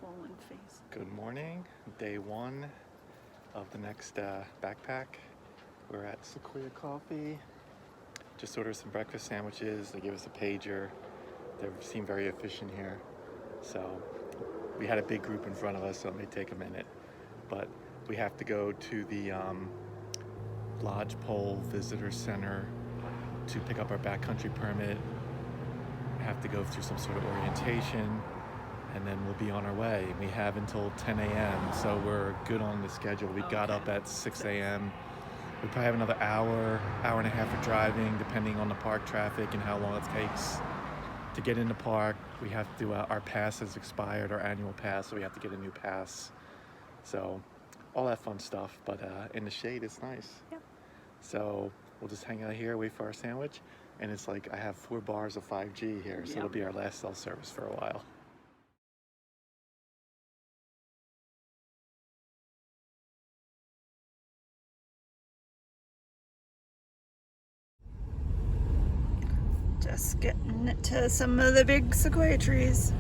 swollen face. Good morning, day one of the next backpack. We're at Sequoia Coffee. Just ordered some breakfast sandwiches. They gave us a pager. They seem very efficient here. So we had a big group in front of us, so it may take a minute. But we have to go to the Lodgepole Visitor Center to pick up our backcountry permit. Have to go through some sort of orientation, and then we'll be on our way. We have until 10 a.m., so we're good on the schedule. We got up at 6 a.m. We probably have another hour and a half of driving, depending on the park traffic and how long it takes to get in the park. We have to, our pass has expired, our annual pass, so we have to get a new pass. So all that fun stuff, but in the shade, it's nice. Yeah. So we'll just hang out here, wait for our sandwich, and it's like I have 4 bars of 5G here, so it'll be our last cell service for a while. Just getting to some of the big sequoia trees.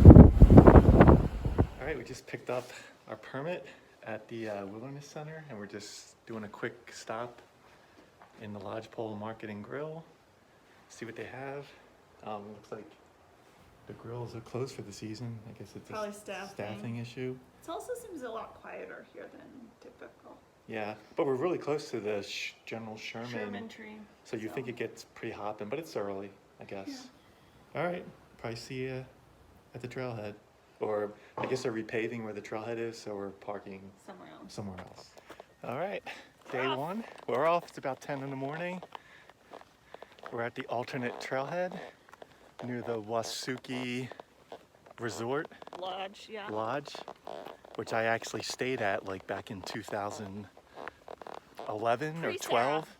All right, we just picked up our permit at the Wilderness Center, and we're just doing a quick stop in the Lodgepole Market and Grill, see what they have. Looks like the grills are closed for the season. I guess it's Probably a staffing issue. It also seems a lot quieter here than typical. Yeah, but we're really close to the General Sherman tree. So you think it gets pretty hopping, but it's early, I guess. Yeah. All right, probably see you at the trailhead. Or I guess they're repaving where the trailhead is, so we're parking somewhere else. All right, day one, we're off. It's about 10 in the morning. We're at the alternate trailhead near the Wasuki Resort Lodge, yeah. Lodge, which I actually stayed at like back in 2011 or 12.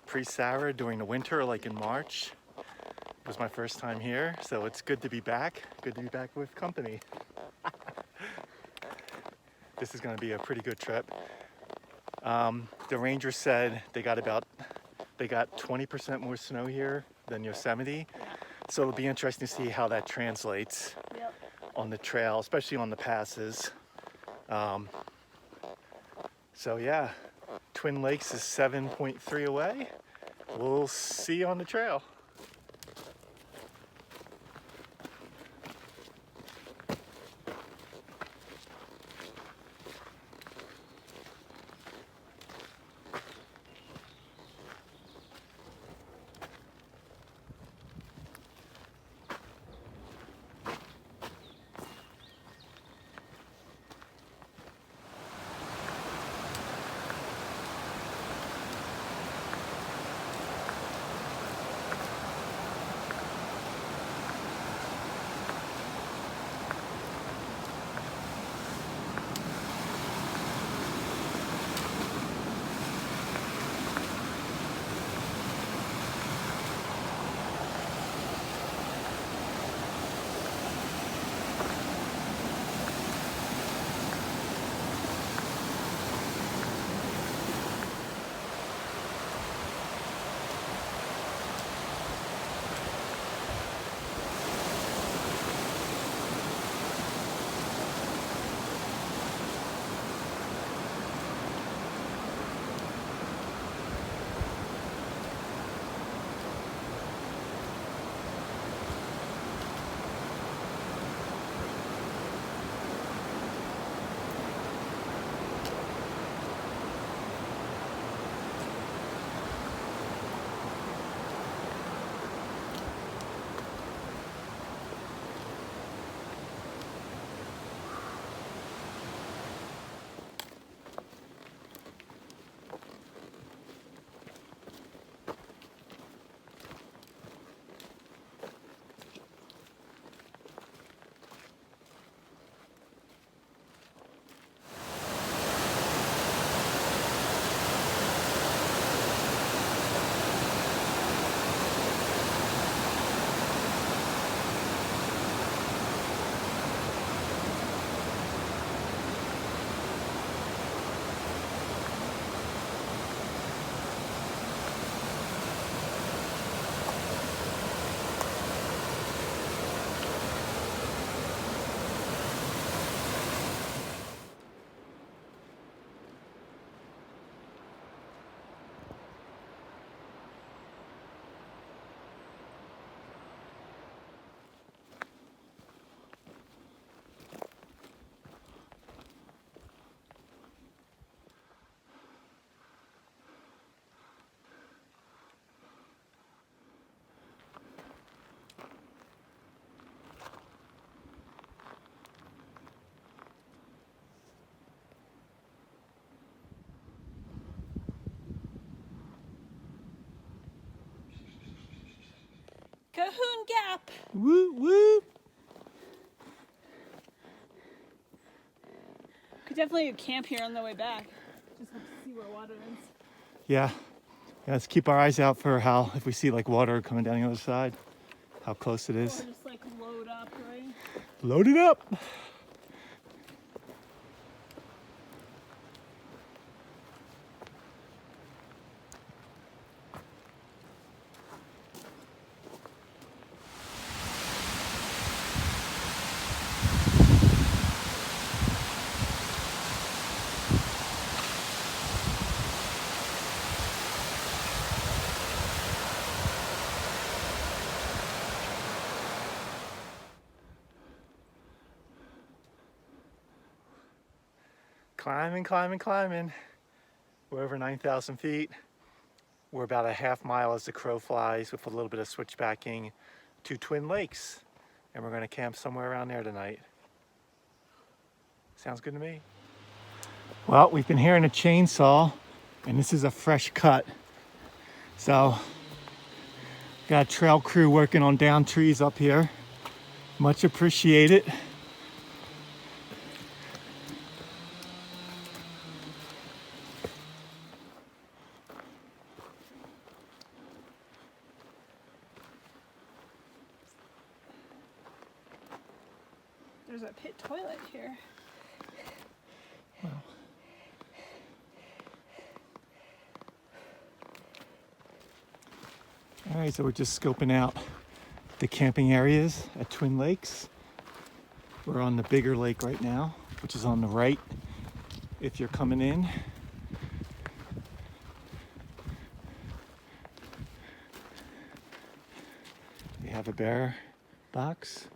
Pre-Sarah during the winter, like in March. It was my first time here, so it's good to be back. Good to be back with company. This is gonna be a pretty good trip. The ranger said they got 20% more snow here than Yosemite. Yeah. So it'll be interesting to see how that translates on the trail, especially on the passes. So yeah, Twin Lakes is 7.3 away. We'll see you on the trail. Cahoon Gap. Woo woo. Could definitely camp here on the way back. Just have to see where water is. Yeah. Let's keep our eyes out for if we see like water coming down the other side, how close it Or is. just like load up, right? Load it up. Climbing, climbing, climbing. We're over 9,000 feet. We're about a half mile as the crow flies with a little bit of switchbacking to Twin Lakes. And we're gonna camp somewhere around there tonight. Sounds good to me. Well, we've been hearing a chainsaw and this is a fresh cut. So, got a trail crew working on down trees up here. Much appreciated. There's a pit toilet here. Well. All right, so we're just scoping out the camping areas at Twin Lakes. We're on the bigger lake right now, which is on the right if you're coming in. We have a bear box.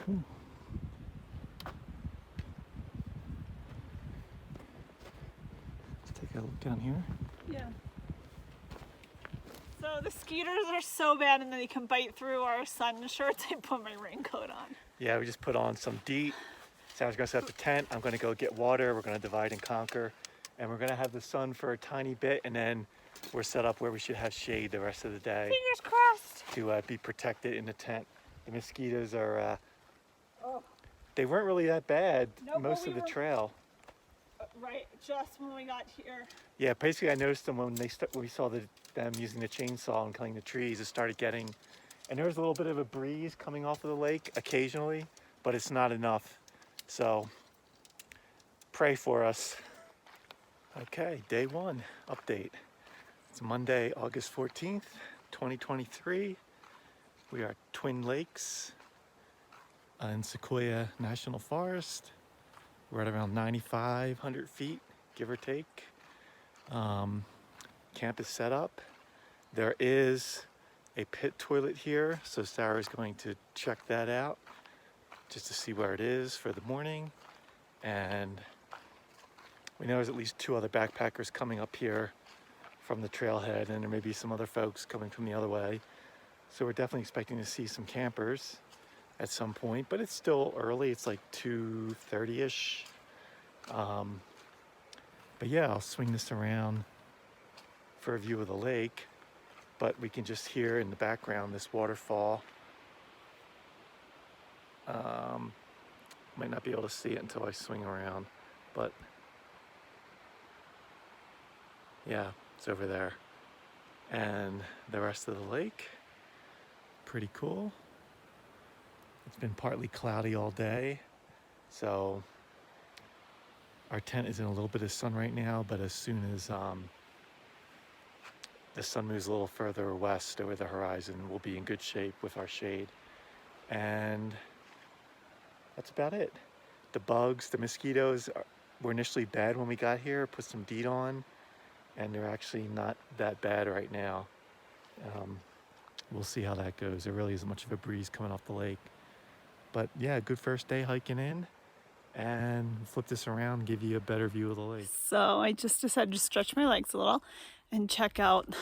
Ooh. Let's take a look down here. Yeah. So the skeeters are so bad and then they can bite through our sun shirts. I put my raincoat on. Yeah, we just put on some DEET. Sam's gonna set up the tent. I'm gonna go get water. We're gonna divide and conquer. And we're gonna have the sun for a tiny bit and then we're set up where we should have shade the rest of the day. Fingers crossed. To be protected in the tent. The mosquitoes are, they weren't really that bad most of the trail. Right, just when we got here. Yeah, basically I noticed them when we saw them using the chainsaw and cutting the trees. It started getting, and there was a little bit of a breeze coming off of the lake occasionally, but it's not enough. So pray for us. Okay, day one update. It's Monday, August 14th, 2023. We are at Twin Lakes in Sequoia National Forest. We're at around 9,500 feet, give or take. Camp is set up. There is a pit toilet here, so Sarah's going to check that out just to see where it is for the morning. And we know there's at least 2 other backpackers coming up here from the trailhead, and there may be some other folks coming from the other way. So we're definitely expecting to see some campers at some point, but it's still early. It's like 2:30-ish. But yeah, I'll swing this around for a view of the lake, but we can just hear in the background this waterfall. Might not be able to see it until I swing around, but yeah, it's over there. And the rest of the lake, pretty cool. It's been partly cloudy all day, so our tent is in a little bit of sun right now, but as soon as the sun moves a little further west over the horizon, we'll be in good shape with our shade. And that's about it. The bugs, the mosquitoes were initially bad when we got here. Put some DEET on, and they're actually not that bad right now. We'll see how that goes. There really isn't much of a breeze coming off the lake. But yeah, good first day hiking in. And flip this around and give you a better view of the lake. So I just decided to stretch my legs a little and check out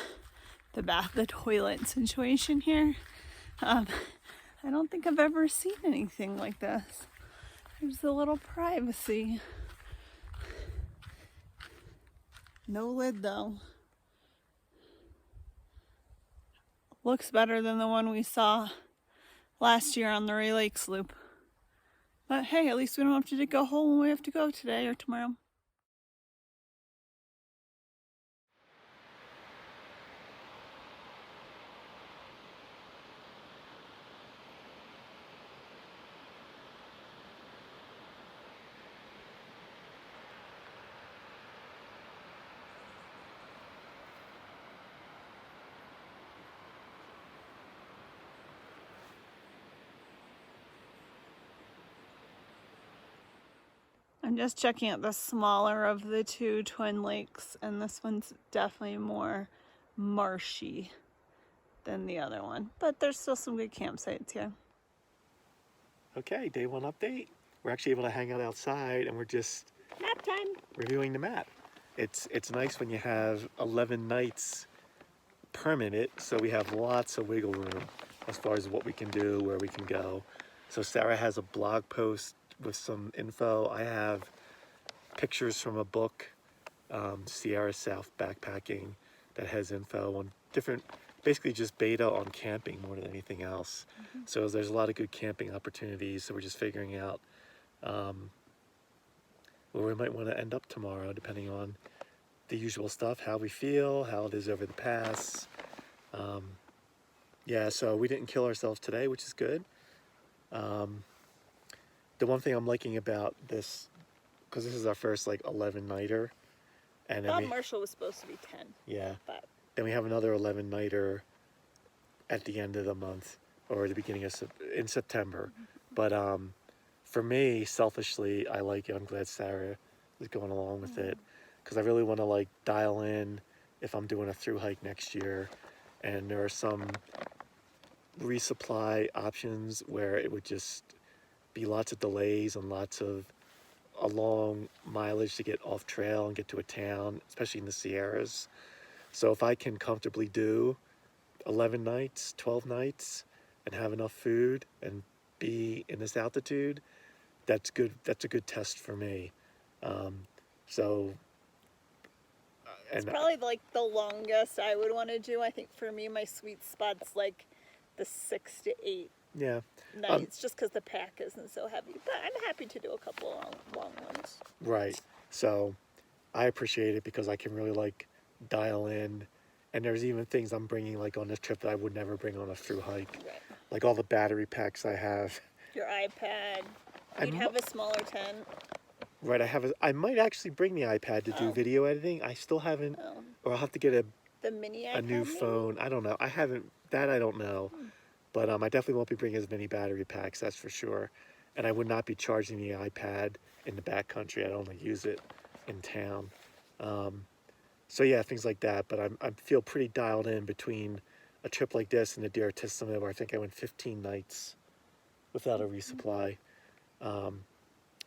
the toilet situation here. I don't think I've ever seen anything like this. There's a little privacy. No lid though. looks better than the one we saw last year on the Ray Lakes Loop. But hey, at least we don't have to go home when we have to go today or tomorrow. I'm just checking out the smaller of the two twin lakes, and this one's definitely more marshy than the other one. But there's still some good campsites here. Okay, day one update. We're actually able to hang out outside and we're just Nap time. reviewing the map. It's nice when you have 11 nights permitted, so we have lots of wiggle room as far as what we can do, where we can go. So Sarah has a blog post with some info. I have pictures from a book, Sierra South Backpacking, that has info on different, basically just beta on camping more than anything else. So there's a lot of good camping opportunities. So we're just figuring out where we might want to end up tomorrow, depending on the usual stuff, how we feel, how it is over the pass. Yeah, so we didn't kill ourselves today, which is good. The one thing I'm liking about this, because this is our first like 11-nighter, and then Bob Marshall was supposed to be 10. Yeah. But Then we have another 11-nighter at the end of the month, or the beginning of in September. But for me, selfishly, I like it. I'm glad Sarah is going along with it, because I really want to like dial in if I'm doing a through hike next year, and there are some resupply options where it would just be lots of delays and lots of a long mileage to get off trail and get to a town, especially in the Sierras. So if I can comfortably do 11 nights, 12 nights, and have enough food and be in this altitude, that's good. That's a good test for me. So, it's and probably like the longest I would want to do. I think for me, my sweet spot's like the 6 to 8 yeah, nights, just because the pack isn't so heavy. But I'm happy to do a couple long ones. right. So I appreciate it because I can really like dial in, and there's even things I'm bringing like on this trip that I would never bring on a through hike, Right. like all the battery packs I have. Your iPad. You'd have a smaller tent. Right, I might actually bring the iPad to do video editing. I still haven't, or I'll have to get the mini iPad, a new phone. I don't know. I haven't, that I don't know. But I definitely won't be bringing as many battery packs, that's for sure. And I would not be charging the iPad in the backcountry. I'd only use it in town. So yeah, things like that. But I feel pretty dialed in between a trip like this and the Deer Testament, where I think I went 15 nights without a resupply.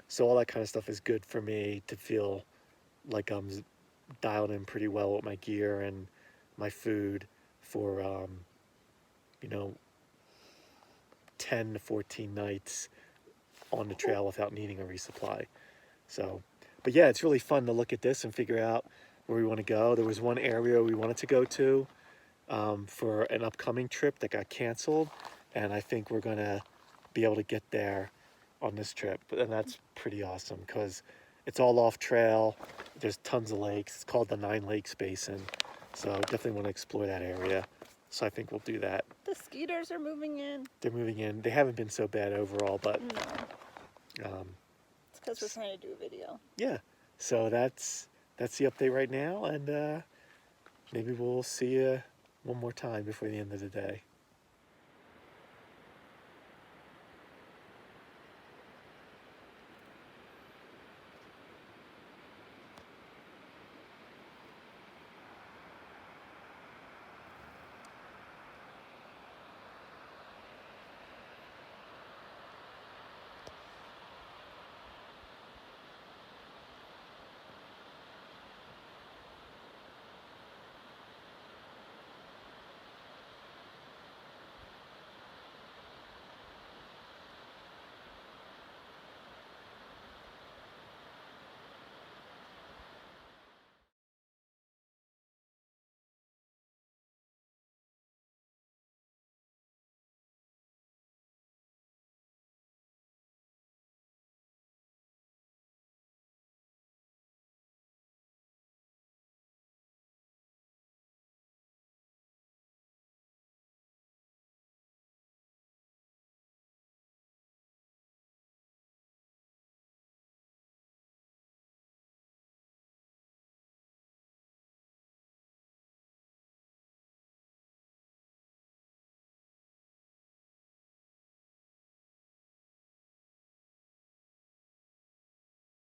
So all that kind of stuff is good for me to feel like I'm dialed in pretty well with my gear and my food for, 10 to 14 nights on the trail without needing a resupply. So, but yeah, it's really fun to look at this and figure out where we want to go. There was one area we wanted to go to for an upcoming trip that got canceled, and I think we're gonna be able to get there on this trip. And that's pretty awesome because it's all off trail. There's tons of lakes. It's called the 9 Lakes Basin, so definitely want to explore that area. So I think we'll do that. The skeeters are moving in. They're moving in. They haven't been so bad overall, but No. It's because we're trying to do a video. yeah. So that's the update right now, and maybe we'll see you one more time before the end of the day.